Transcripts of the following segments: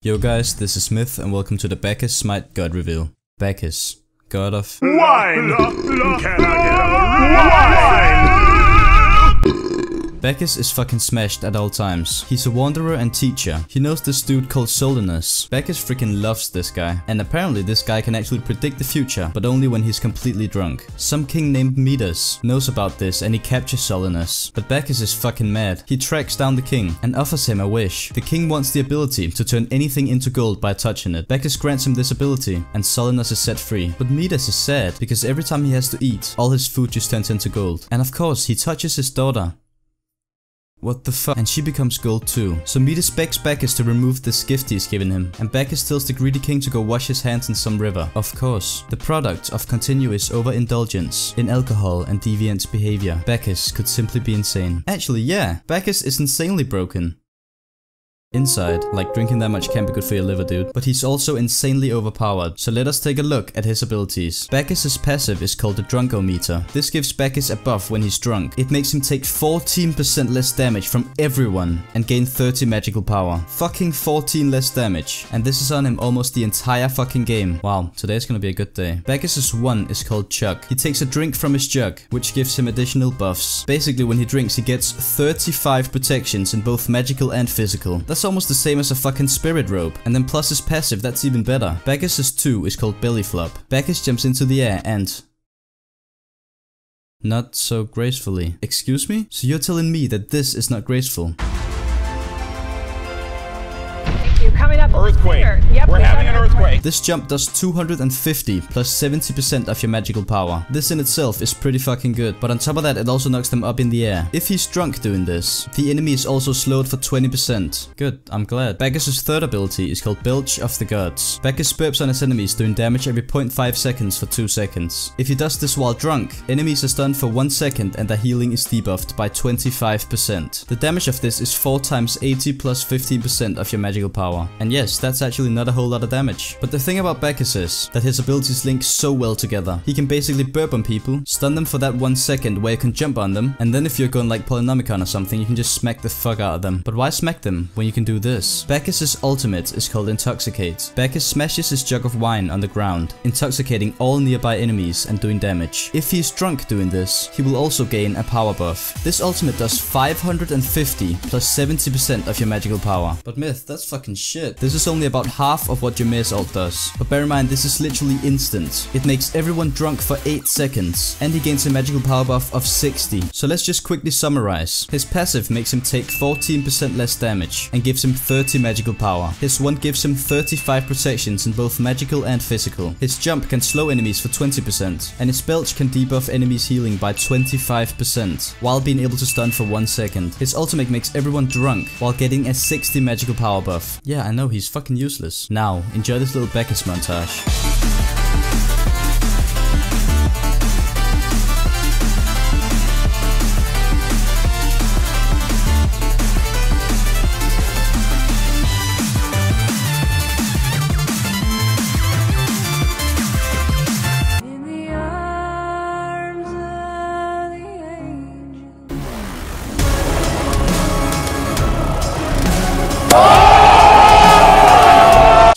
Yo guys, this is Smith and welcome to the Bacchus Smite God reveal. Bacchus, god of wine! Can I get a wine? Bacchus is fucking smashed at all times. He's a wanderer and teacher. He knows this dude called Solinus. Bacchus freaking loves this guy. And apparently this guy can actually predict the future, but only when he's completely drunk. Some king named Midas knows about this and he captures Solinus. But Bacchus is fucking mad. He tracks down the king and offers him a wish. The king wants the ability to turn anything into gold by touching it. Bacchus grants him this ability and Solinus is set free. But Midas is sad because every time he has to eat, all his food just turns into gold. And of course, he touches his daughter. What the fuck? And she becomes gold too. So Midas begs Bacchus to remove this gift he's given him. And Bacchus tells the greedy king to go wash his hands in some river. Of course, the product of continuous overindulgence in alcohol and deviant behavior. Bacchus could simply be insane. Actually, yeah, Bacchus is insanely broken. Inside, like drinking that much can't be good for your liver, dude. But he's also insanely overpowered, so let us take a look at his abilities. Bacchus's passive is called the Drunkometer. This gives Bacchus a buff when he's drunk. It makes him take 14% less damage from everyone and gain 30 magical power. Fucking 14 less damage. And this is on him almost the entire fucking game. Wow, today's gonna be a good day. Bacchus's one is called Chug. He takes a drink from his jug, which gives him additional buffs. Basically, when he drinks, he gets 35 protections in both magical and physical. That's almost the same as a fucking spirit robe. And then plus his passive, that's even better. Bacchus's 2 is called Belly Flop. Bacchus jumps into the air and... not so gracefully. Excuse me? So you're telling me that this is not graceful? Coming up. Earthquake. Yep, We're having an earthquake. This jump does 250 plus 70% of your magical power. This in itself is pretty fucking good, but on top of that it also knocks them up in the air. If he's drunk doing this, the enemy is also slowed for 20%. Good, I'm glad. Bacchus' third ability is called Bilge of the Gods. Bacchus burps on his enemies doing damage every 0.5 seconds for 2 seconds. If he does this while drunk, enemies are stunned for 1 second and their healing is debuffed by 25%. The damage of this is 4 times 80 plus 15% of your magical power. And yes, that's actually not a whole lot of damage. But the thing about Bacchus is that his abilities link so well together. He can basically burp on people, stun them for that 1 second where you can jump on them, and then if you're going like Polynomicon or something, you can just smack the fuck out of them. But why smack them when you can do this? Bacchus' ultimate is called Intoxicate. Bacchus smashes his jug of wine on the ground, intoxicating all nearby enemies and doing damage. If he's drunk doing this, he will also gain a power buff. This ultimate does 550 plus 70% of your magical power. But Myth, that's fucking shit. This is only about half of what your Maze ult does. But bear in mind, this is literally instant. It makes everyone drunk for 8 seconds. And he gains a magical power buff of 60. So let's just quickly summarize. His passive makes him take 14% less damage and gives him 30 magical power. His one gives him 35 protections in both magical and physical. His jump can slow enemies for 20%. And his belch can debuff enemies healing by 25% while being able to stun for 1 second. His ultimate makes everyone drunk while getting a 60 magical power buff. Yeah, I know, he's fucking useless. Now, enjoy this little Bacchus montage.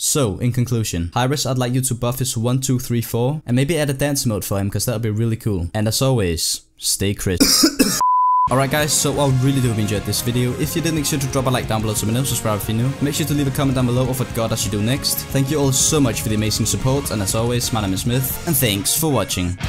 So, in conclusion, Hyris, I'd like you to buff his 1, 2, 3, 4 and maybe add a dance mode for him because that would be really cool. And as always, stay crit. Alright guys, so I really do hope you enjoyed this video. If you did, make sure to drop a like down below so you know, subscribe if you're new. Make sure to leave a comment down below of what god I should do next. Thank you all so much for the amazing support, and as always, my name is Smith, and thanks for watching.